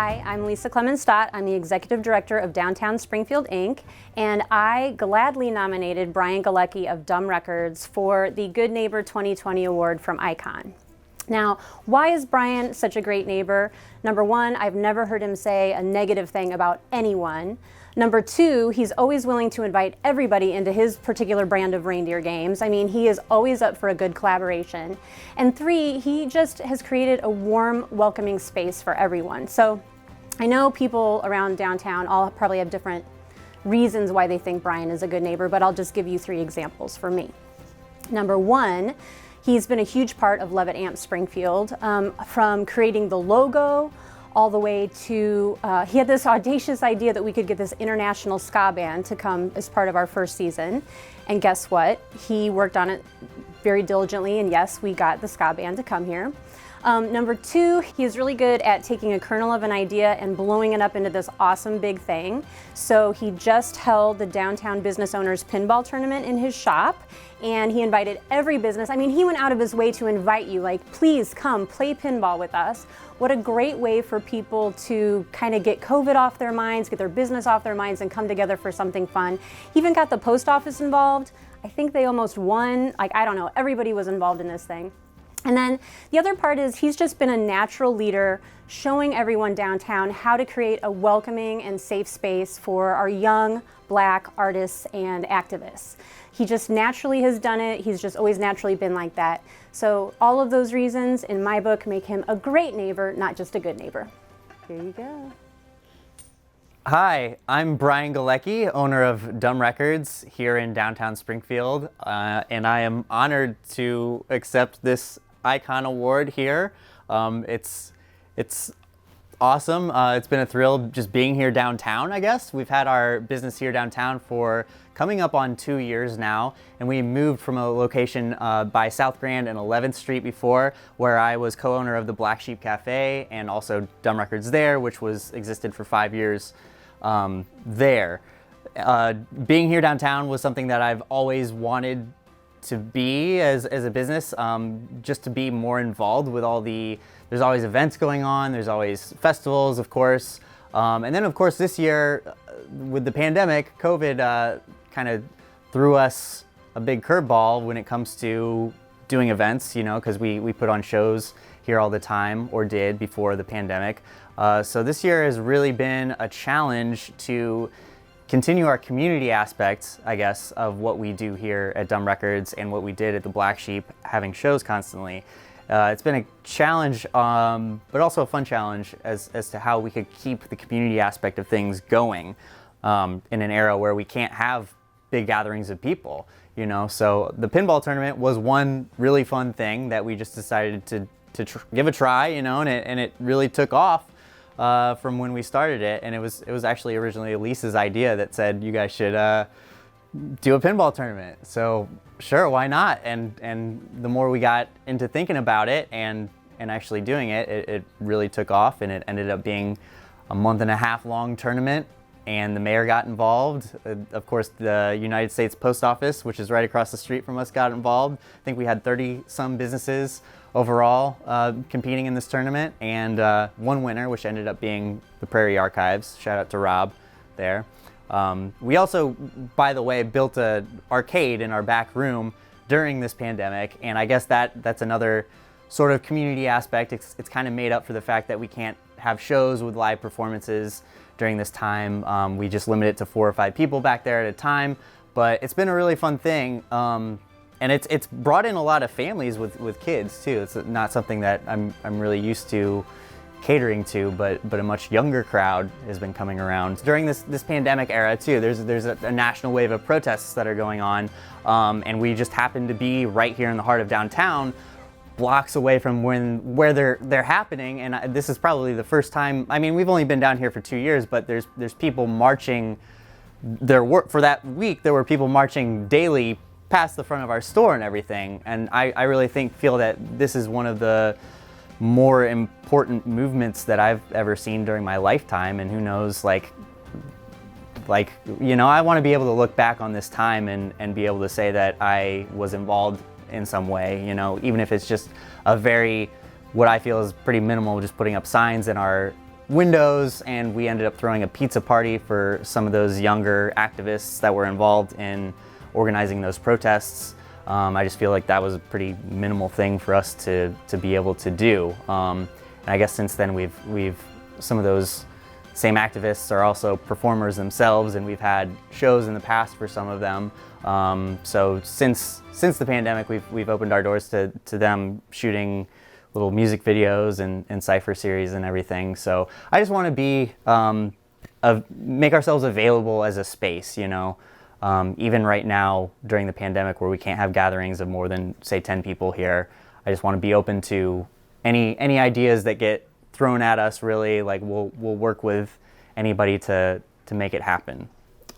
Hi, I'm Lisa Stott. I'm the Executive Director of Downtown Springfield, Inc., and I gladly nominated Brian Galecki of Dumb Records for the Good Neighbor 2020 Award from ICON. Now, why is Brian such a great neighbor? Number one, I've never heard him say a negative thing about anyone. Number two, he's always willing to invite everybody into his particular brand of reindeer games. I mean, he is always up for a good collaboration. And three, he just has created a warm, welcoming space for everyone. So I know people around downtown all probably have different reasons why they think Brian is a good neighbor, but I'll just give you three examples for me. Number one, he's been a huge part of Levitt Amp Springfield, from creating the logo all the way to, he had this audacious idea that we could get this international ska band to come as part of our first season. And guess what? He worked on it very diligently, and yes, we got the ska band to come here. Number two, he's really good at taking a kernel of an idea and blowing it up into this awesome big thing. So he just held the Downtown Business Owners Pinball Tournament in his shop, and he invited every business. I mean, he went out of his way to invite you, like, please come play pinball with us. What a great way for people to kind of get COVID off their minds, get their business off their minds, and come together for something fun. He even got the post office involved. I think they almost won. Like, I don't know, everybody was involved in this thing. And then the other part is he's just been a natural leader, showing everyone downtown how to create a welcoming and safe space for our young Black artists and activists. He just naturally has done it. He's just always naturally been like that. So all of those reasons, in my book, make him a great neighbor, not just a good neighbor. Here you go. Hi, I'm Brian Galecki, owner of Dumb Records here in downtown Springfield, and I am honored to accept this ICON award here. It's awesome. It's been a thrill just being here downtown, I guess. We've had our business here downtown for coming up on 2 years now, and we moved from a location by South Grand and 11th Street before, where I was co-owner of the Black Sheep Cafe and also Dumb Records there, which existed for 5 years there. Being here downtown was something that I've always wanted to be as a business, just to be more involved with there's always events going on, there's always festivals, of course. And then of course this year with the pandemic, COVID kind of threw us a big curveball when it comes to doing events, you know, because we put on shows here all the time, or did before the pandemic. So this year has really been a challenge to continue our community aspects, I guess, of what we do here at Dumb Records and what we did at the Black Sheep, having shows constantly. It's been a challenge, but also a fun challenge as to how we could keep the community aspect of things going in an era where we can't have big gatherings of people, you know. So the pinball tournament was one really fun thing that we just decided to give a try, you know, and it really took off. From when we started it, and it was actually originally Lisa's idea that said you guys should do a pinball tournament. So sure, why not? And the more we got into thinking about it and actually doing it, it really took off, and it ended up being a 1.5 month long tournament. And the mayor got involved. Of course, the United States Post Office, which is right across the street from us, got involved. I think we had 30-some businesses overall competing in this tournament, and one winner, which ended up being the Prairie Archives. Shout out to Rob there. We also, by the way, built an arcade in our back room during this pandemic, and I guess that's another sort of community aspect. It's kind of made up for the fact that we can't have shows with live performances during this time. We just limit it to 4 or 5 people back there at a time, but it's been a really fun thing. And it's brought in a lot of families with kids too. It's not something that I'm really used to catering to, but a much younger crowd has been coming around. During this pandemic era too, there's a national wave of protests that are going on, and we just happen to be right here in the heart of downtown, blocks away from where they're happening. And this is probably the first time. I mean, we've only been down here for 2 years, but there's people marching. For that week, there were people marching daily past the front of our store and everything. And I really feel that this is one of the more important movements that I've ever seen during my lifetime. And who knows, like, you know, I want to be able to look back on this time and be able to say that I was involved in some way, you know, even if it's just a very, what I feel is pretty minimal, just putting up signs in our windows, and we ended up throwing a pizza party for some of those younger activists that were involved in organizing those protests. I just feel like that was a pretty minimal thing for us to be able to do. And I guess since then we've some of those same activists are also performers themselves, and we've had shows in the past for some of them. So since the pandemic, we've opened our doors to them shooting little music videos and Cypher series and everything. So I just want to be make ourselves available as a space, you know. Even right now during the pandemic, where we can't have gatherings of more than, say, 10 people here, I just want to be open to any ideas that get thrown at us. Really, like we'll work with anybody to make it happen.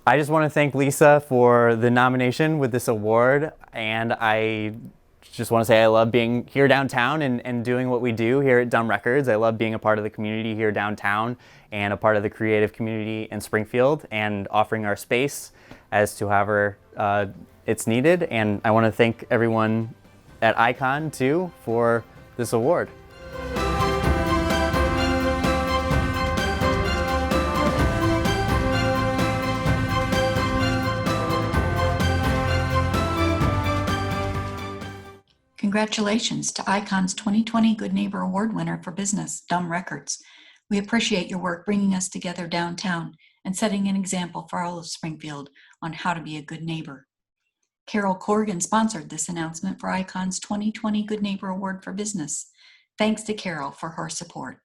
I just want to thank Lisa for the nomination with this award, and I just want to say I love being here downtown and doing what we do here at Dumb Records. I love being a part of the community here downtown and a part of the creative community in Springfield and offering our space as to however it's needed. And I want to thank everyone at ICON too for this award. Congratulations to ICON's 2020 Good Neighbor Award winner for business, Dumb Records. We appreciate your work bringing us together downtown and setting an example for all of Springfield on how to be a good neighbor. Carol Corrigan sponsored this announcement for ICON's 2020 Good Neighbor Award for business. Thanks to Carol for her support.